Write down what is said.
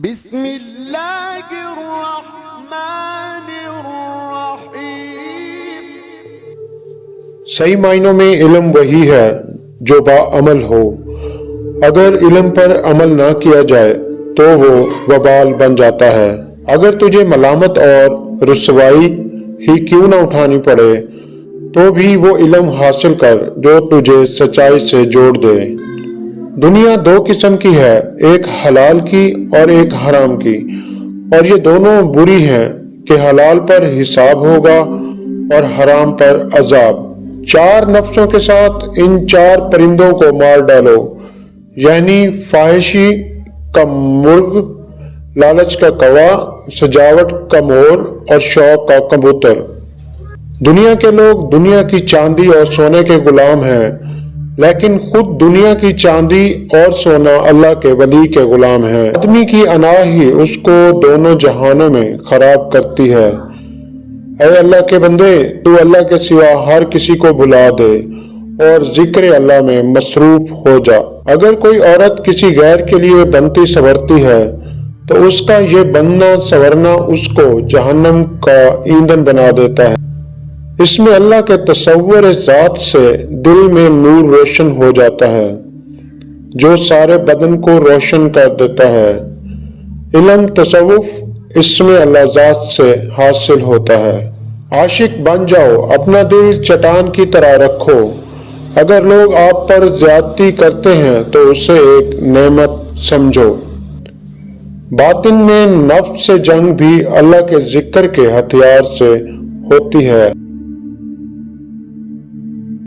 بسم اللہ الرحمن الرحیم۔ صحیح معنوں میں علم وہی ہے جو باعمل ہو۔ اگر علم پر عمل نہ کیا جائے تو وہ وبال بن جاتا ہے۔ اگر تجھے ملامت اور رسوائی ہی کیوں نہ اٹھانی پڑے تو بھی وہ علم حاصل کر جو تجھے سچائی سے جوڑ دے۔ دنیا دو قسم کی ہے، ایک حلال کی اور ایک حرام کی، اور یہ دونوں بری ہیں کہ حلال پر حساب ہوگا اور حرام پر عذاب۔ چار نفسوں کے ساتھ ان چار پرندوں کو مار ڈالو، یعنی فاحشی کا مرغ، لالچ کا کوا، سجاوٹ کا مور اور شوق کا کبوتر۔ دنیا کے لوگ دنیا کی چاندی اور سونے کے غلام ہیں، لیکن خود دنیا کی چاندی اور سونا اللہ کے ولی کے غلام ہیں۔ آدمی کی انا ہی اس کو دونوں جہانوں میں خراب کرتی ہے۔ اے اللہ کے بندے، تو اللہ کے سوا ہر کسی کو بھلا دے اور ذکر اللہ میں مصروف ہو جا۔ اگر کوئی عورت کسی غیر کے لیے بنتی سنورتی ہے تو اس کا یہ بننا سنورنا اس کو جہنم کا ایندھن بنا دیتا ہے۔ اس میں اللہ کے تصور ذات سے دل میں نور روشن ہو جاتا ہے جو سارے بدن کو روشن کر دیتا ہے۔ علم تصوف اس میں اللہ ذات سے حاصل ہوتا ہے۔ عاشق بن جاؤ، اپنا دل چٹان کی طرح رکھو۔ اگر لوگ آپ پر زیادتی کرتے ہیں تو اسے ایک نعمت سمجھو۔ باطن میں نفس سے جنگ بھی اللہ کے ذکر کے ہتھیار سے ہوتی ہے۔